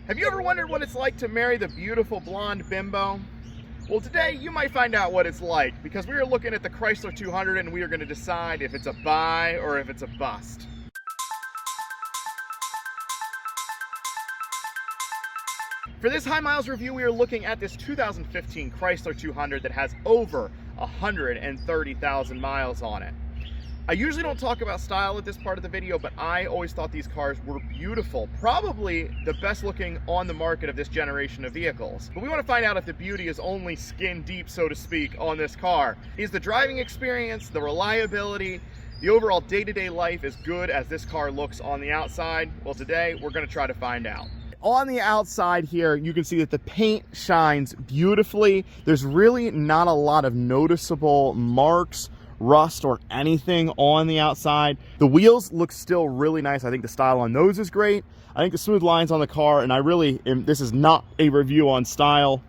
Have you ever wondered what it's like to marry the beautiful blonde bimbo? Well, today you might find out what it's like, because we are looking at the Chrysler 200 and we are going to decide if it's a buy or if it's a bust. For this high miles review, we are looking at this 2015 Chrysler 200 that has over 130,000 miles on it. I usually don't talk about style at this part of the video, but I always thought these cars were beautiful. Probably the best looking on the market of this generation of vehicles. But we want to find out if the beauty is only skin deep, so to speak, on this car. Is the driving experience, the reliability, the overall day-to-day life as good as this car looks on the outside? Well, today we're going to try to find out. On the outside here, you can see that the paint shines beautifully. There's really not a lot of noticeable marks, rust, or anything on the outside. The wheels look still really nice. I think the style on those is great. I think the smooth lines on the car, and I really am, this is not a review on style,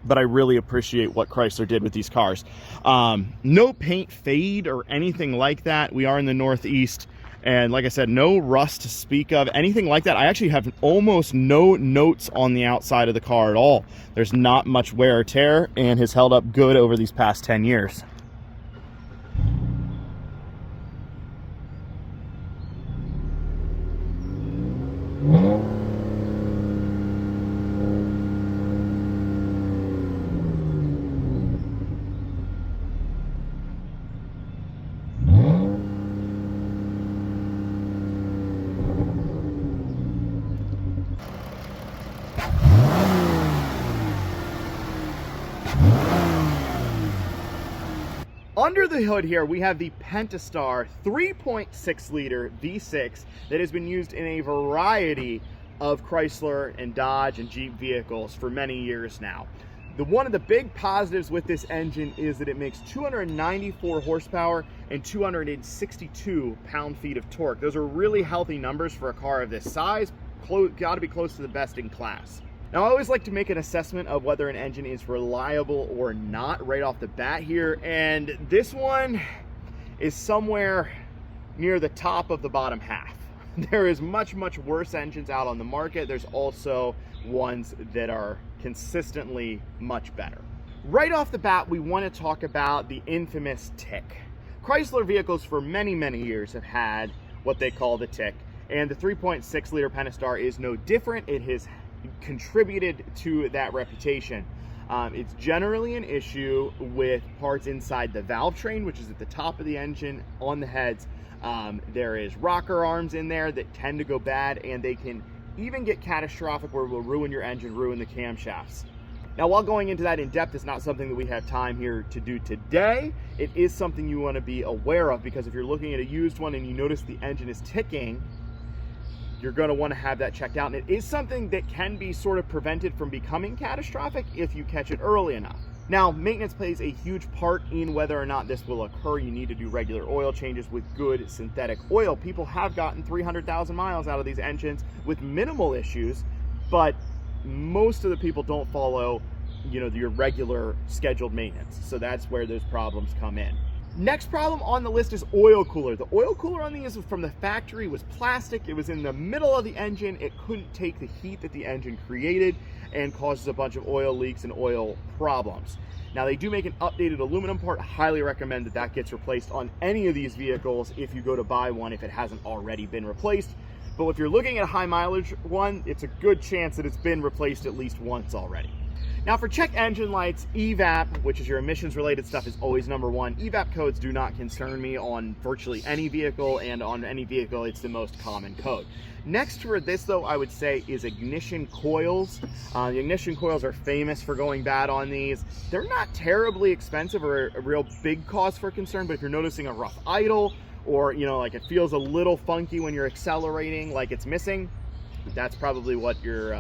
but I really appreciate what Chrysler did with these cars. No paint fade or anything like that. We are in the Northeast, and like I said, no rust to speak of, anything like that. I actually have almost no notes on the outside of the car at all. There's not much wear or tear, and has held up good over these past 10 years. Under the hood here, we have the Pentastar 3.6 liter V6 that has been used in a variety of Chrysler and Dodge and Jeep vehicles for many years now. One of the big positives with this engine is that it makes 294 horsepower and 262 pound-feet of torque. Those are really healthy numbers for a car of this size. Got to be close to the best in class. Now, I always like to make an assessment of whether an engine is reliable or not right off the bat here, and this one is somewhere near the top of the bottom half. There is much worse engines out on the market. There's also ones that are consistently much better. Right off the bat, we want to talk about the infamous tick. Chrysler vehicles for many years have had what they call the tick, and the 3.6 liter Pentastar is no different. It has contributed to that reputation. It's generally an issue with parts inside the valve train, which is at the top of the engine on the heads. There is rocker arms in there that tend to go bad, and they can even get catastrophic where it will ruin your engine, ruin the camshafts. Now, while going into that in depth is not something that we have time here to do today, it is something you want to be aware of, because if you're looking at a used one and you notice the engine is ticking, you're going to want to have that checked out. And it is something that can be sort of prevented from becoming catastrophic if you catch it early enough. Now, maintenance plays a huge part in whether or not this will occur. You need to do regular oil changes with good synthetic oil. People have gotten 300,000 miles out of these engines with minimal issues, but most of the people don't follow, your regular scheduled maintenance. So that's where those problems come in. Next problem on the list is oil cooler. The oil cooler on these from the factory was plastic. It was in the middle of the engine. It couldn't take the heat that the engine created and causes a bunch of oil leaks and oil problems. Now, they do make an updated aluminum part. I highly recommend that that gets replaced on any of these vehicles if you go to buy one, if it hasn't already been replaced. But if you're looking at a high mileage one, it's a good chance that it's been replaced at least once already. Now, for check engine lights, EVAP, which is your emissions related stuff, is always number one. EVAP codes do not concern me on virtually any vehicle, and on any vehicle it's the most common code. Next for this, though, I would say is ignition coils. The ignition coils are famous for going bad on these. They're not terribly expensive or a real big cause for concern, but if you're noticing a rough idle, or like it feels a little funky when you're accelerating, like it's missing, that's probably what your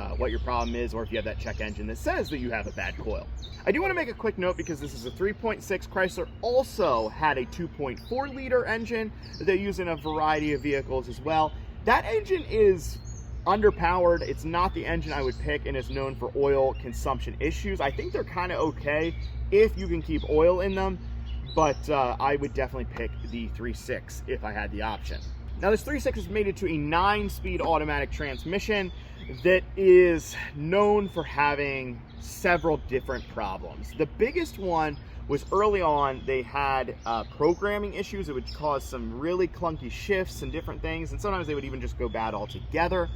problem is, or if you have that check engine that says that you have a bad coil. I do want to make a quick note, because this is a 3.6. Chrysler also had a 2.4 liter engine that they use in a variety of vehicles as well. That engine is underpowered. It's not the engine I would pick, and is known for oil consumption issues. I think they're kind of okay if you can keep oil in them, but I would definitely pick the 3.6 if I had the option. Now, this 3.6 is mated to a 9-speed automatic transmission. that is known for having several different problems. The biggest one was early on they had programming issues that would cause some really clunky shifts and different things, and sometimes they would even just go bad altogether.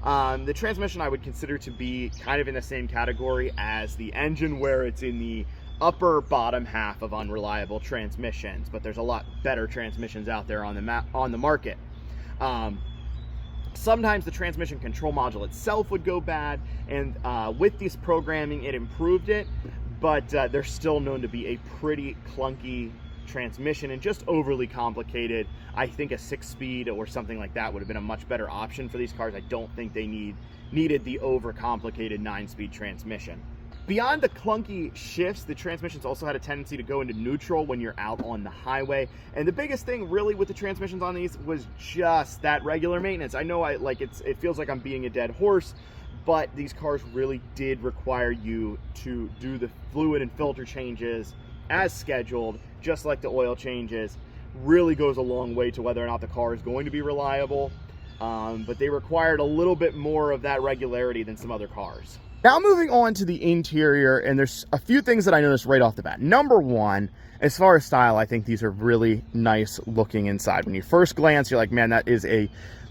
The transmission I would consider to be kind of in the same category as the engine, where it's in the upper bottom half of unreliable transmissions, but there's a lot better transmissions out there on the market. Sometimes the transmission control module itself would go bad, and with this programming it improved it, but they're still known to be a pretty clunky transmission and just overly complicated. I think a 6-speed or something like that would have been a much better option for these cars. I don't think they needed the overcomplicated 9-speed transmission. Beyond the clunky shifts, the transmissions also had a tendency to go into neutral when you're out on the highway. And the biggest thing really with the transmissions on these was just that regular maintenance. I know it feels like I'm being a dead horse, but these cars really did require you to do the fluid and filter changes as scheduled, just like the oil changes. Really goes a long way to whether or not the car is going to be reliable. But they required a little bit more of that regularity than some other cars. Now moving on to the interior, and there's a few things that I noticed right off the bat. Number one, as far as style, I think these are really nice looking inside. When you first glance, you're like, man, that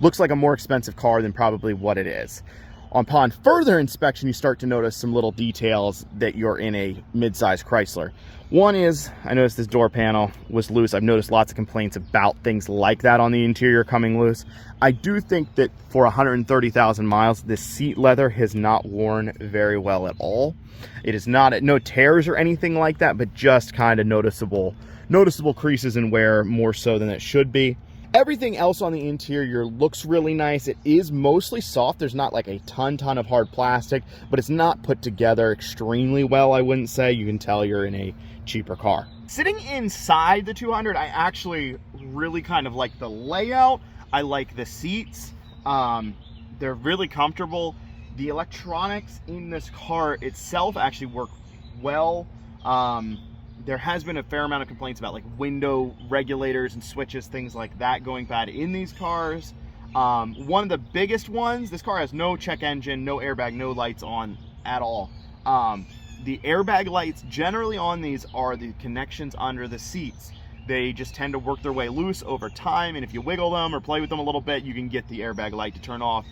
looks like a more expensive car than probably what it is. Upon further inspection, you start to notice some little details that you're in a mid-size Chrysler. One is, I noticed this door panel was loose. I've noticed lots of complaints about things like that on the interior coming loose. I do think that for 130,000 miles, this seat leather has not worn very well at all. It is no tears or anything like that, but just kind of noticeable creases and wear, more so than it should be. Everything else on the interior looks really nice. It is mostly soft. There's not like a ton of hard plastic, but it's not put together extremely well, I wouldn't say. You can tell you're in a cheaper car. Sitting inside the 200, I actually really kind of like the layout. I like the seats. They're really comfortable. The electronics in this car itself actually work well. There has been a fair amount of complaints about like window regulators and switches, things like that going bad in these cars. One of the biggest ones, this car has no check engine, no airbag, no lights on at all. The airbag lights generally on these are the connections under the seats. They just tend to work their way loose over time, and if you wiggle them or play with them a little bit, you can get the airbag light to turn off,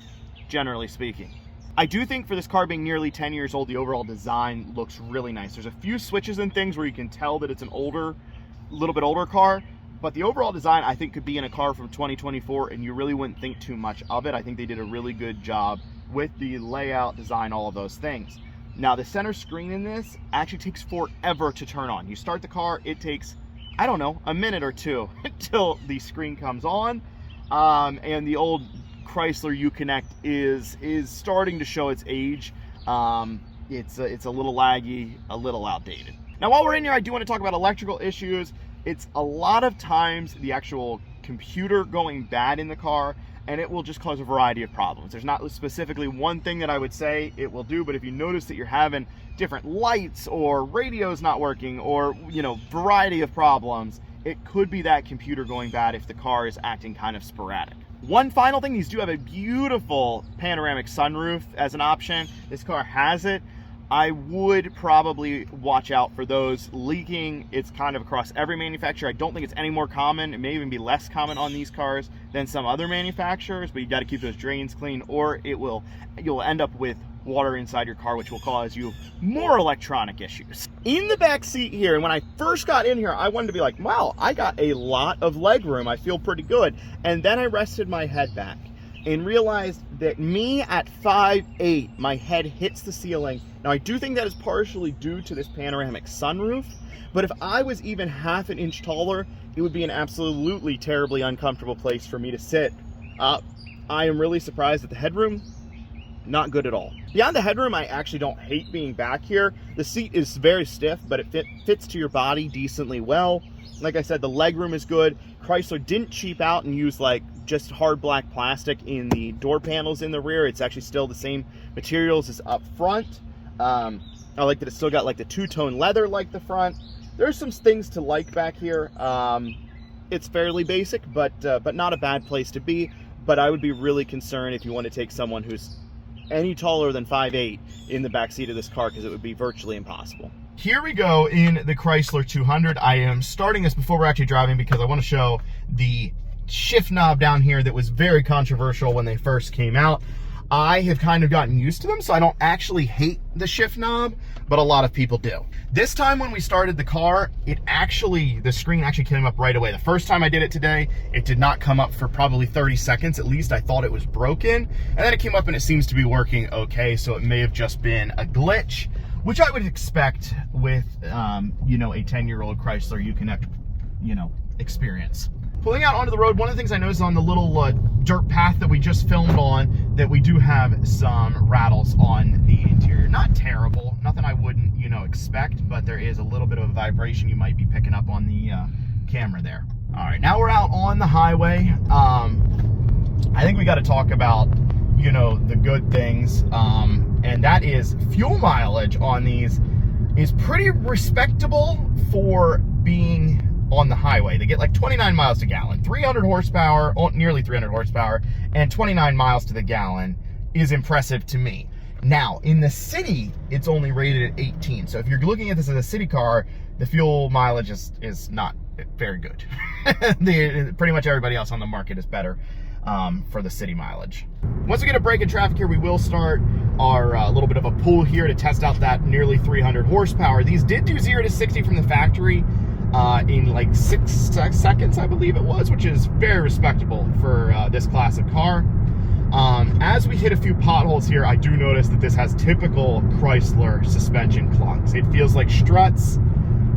generally speaking. I do think for this car being nearly 10 years old, the overall design looks really nice. There's a few switches and things where you can tell that it's an little bit older car, but the overall design I think could be in a car from 2024 and you really wouldn't think too much of it. I think they did a really good job with the layout, design, all of those things. Now the center screen in this actually takes forever to turn on. You start the car, it takes, I don't know, a minute or two until the screen comes on, and the old Chrysler Uconnect is starting to show its age. It's a little laggy, a little outdated. Now while we're in here, I do want to talk about electrical issues. It's a lot of times the actual computer going bad in the car, and it will just cause a variety of problems. There's not specifically one thing that I would say it will do, but if you notice that you're having different lights or radios not working or, variety of problems, it could be that computer going bad if the car is acting kind of sporadic. One final thing, these do have a beautiful panoramic sunroof as an option. This car has it. I would probably watch out for those leaking. It's kind of across every manufacturer. I don't think it's any more common. It may even be less common on these cars than some other manufacturers, but you got to keep those drains clean or you'll end up with water inside your car, which will cause you more electronic issues. In the back seat here, and when I first got in here, I wanted to be like, wow, I got a lot of leg room. I feel pretty good. And then I rested my head back and realized that me at 5'8", my head hits the ceiling. Now I do think that is partially due to this panoramic sunroof, but if I was even half an inch taller, it would be an absolutely terribly uncomfortable place for me to sit. I am really surprised at the headroom. Not good at all. Beyond the headroom, I actually don't hate being back here. The seat is very stiff, but it fits to your body decently well. Like I said, the legroom is good. Chrysler didn't cheap out and use like just hard black plastic in the door panels in the rear. It's actually still the same materials as up front. I like that it's still got like the two-tone leather like the front. There's some things to like back here. It's fairly basic, but not a bad place to be. But I would be really concerned if you want to take someone who's any taller than 5'8" in the back seat of this car, because it would be virtually impossible. Here we go in the Chrysler 200. I am starting this before we're actually driving because I want to show the shift knob down here that was very controversial when they first came out. I have kind of gotten used to them, so I don't actually hate the shift knob, but a lot of people do. This time when we started the car, the screen actually came up right away. The first time I did it today, it did not come up for probably 30 seconds. At least I thought it was broken. And then it came up and it seems to be working okay, so it may have just been a glitch, which I would expect with, you know, a 10-year-old Chrysler Uconnect, you know, experience. Pulling out onto the road, one of the things I noticed on the little dirt path that we just filmed on, that we do have some rattles on the interior. Not terrible, nothing I wouldn't, you know, expect, but there is a little bit of a vibration you might be picking up on the camera there. All right, now we're out on the highway. I think we got to talk about, you know, the good things, and that is fuel mileage on these is pretty respectable for being on the highway. They get like 29 miles to gallon, 300 horsepower, nearly 300 horsepower, and 29 miles to the gallon is impressive to me. Now, in the city, it's only rated at 18. So if you're looking at this as a city car, the fuel mileage is not very good. Pretty much everybody else on the market is better for the city mileage. Once we get a break in traffic here, we will start our little bit of a pull here to test out that nearly 300 horsepower. These did do 0 to 60 from the factory in like 6 seconds, I believe it was, which is very respectable for this class of car. As we hit a few potholes here, I do notice that this has typical Chrysler suspension clunks. It feels like struts,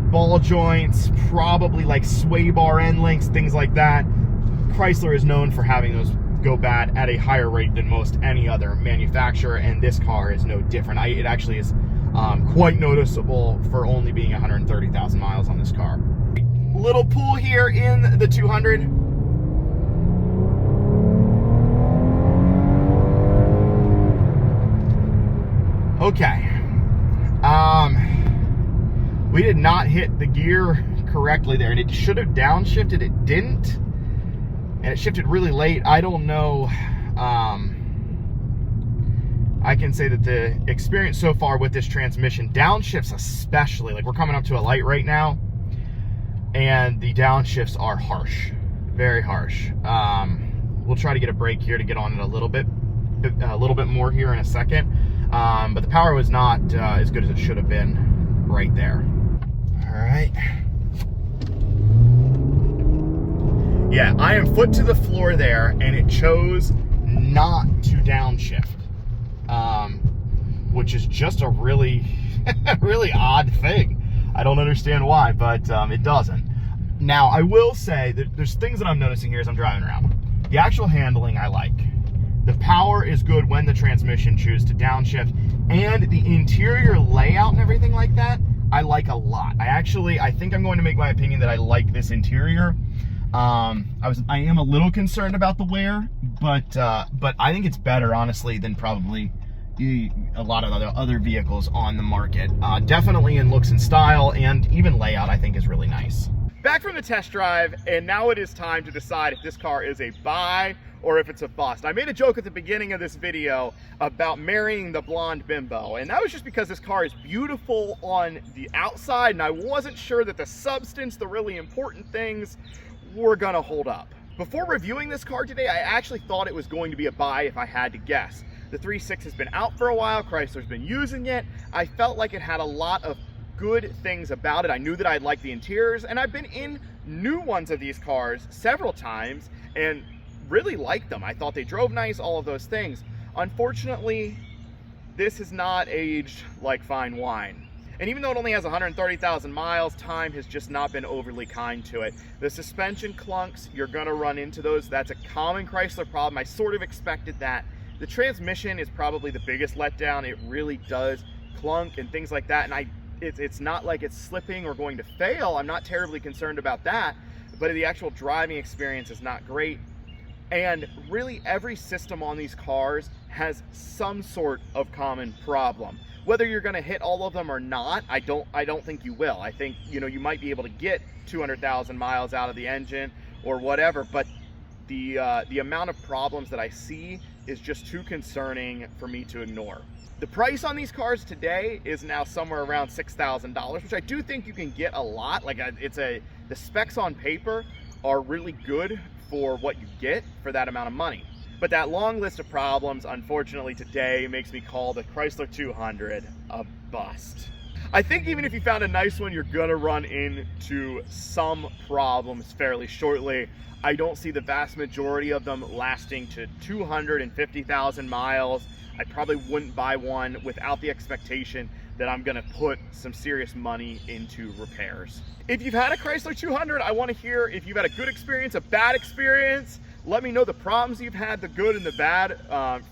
ball joints, probably like sway bar end links, things like that. Chrysler is known for having those go bad at a higher rate than most any other manufacturer, and this car is no different. It actually is quite noticeable for only being 130,000 miles on this car. Little pool here in the 200. Okay. We did not hit the gear correctly there, and it should have downshifted. It didn't, and it shifted really late. I don't know. I can say that the experience so far with this transmission, downshifts especially, like we're coming up to a light right now, and the downshifts are harsh, very harsh. We'll try to get a break here to get on it a little bit more here in a second, but the power was not as good as it should have been right there. All right. Yeah, I am foot to the floor there, and it chose not to downshift. Which is just a really, really odd thing. I don't understand why, but it doesn't. Now, I will say that there's things that I'm noticing here as I'm driving around. The actual handling I like. The power is good when the transmission chooses to downshift, and the interior layout and everything like that, I like a lot. I think I'm going to make my opinion that I like this interior. I am a little concerned about the wear, but I think it's better, honestly, than probably a lot of other vehicles on the market. Definitely in looks and style, and even layout I think is really nice. Back from the test drive, and now it is time to decide if this car is a buy or if it's a bust. I made a joke at the beginning of this video about marrying the blonde bimbo, and that was just because this car is beautiful on the outside, and I wasn't sure that the substance, the really important things, were gonna hold up. Before reviewing this car today, I actually thought it was going to be a buy if I had to guess. The 3.6 has been out for a while, Chrysler's been using it. I felt like it had a lot of good things about it. I knew that I'd like the interiors, and I've been in new ones of these cars several times and really liked them. I thought they drove nice, all of those things. Unfortunately, this has not aged like fine wine. And even though it only has 130,000 miles, time has just not been overly kind to it. The suspension clunks, you're gonna run into those. That's a common Chrysler problem. I sort of expected that. The transmission is probably the biggest letdown. It really does clunk and things like that. And it's not like it's slipping or going to fail. I'm not terribly concerned about that, but the actual driving experience is not great. And really every system on these cars has some sort of common problem. Whether you're gonna hit all of them or not, I don't think you will. I think, you know, you might be able to get 200,000 miles out of the engine or whatever, but the amount of problems that I see is just too concerning for me to ignore. The price on these cars today is now somewhere around $6,000, which I do think you can get a lot. Like the specs on paper are really good for what you get for that amount of money. But that long list of problems, unfortunately today, makes me call the Chrysler 200 a bust. I think even if you found a nice one, you're gonna run into some problems fairly shortly. I don't see the vast majority of them lasting to 250,000 miles. I probably wouldn't buy one without the expectation that I'm gonna put some serious money into repairs. If you've had a Chrysler 200, I wanna hear if you've had a good experience, a bad experience. Let me know the problems you've had, the good and the bad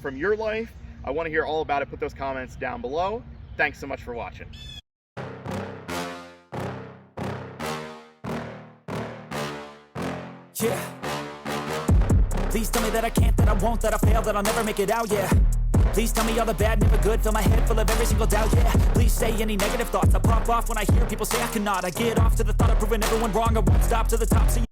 from your life. I wanna hear all about it. Put those comments down below. Thanks so much for watching. Yeah. Please tell me that I can't, that I won't, that I fail, that I'll never make it out, yeah. Please tell me all the bad, never good, fill my head full of every single doubt, yeah. Please say any negative thoughts, I pop off when I hear people say I cannot. I get off to the thought of proving everyone wrong, I won't stop to the top, so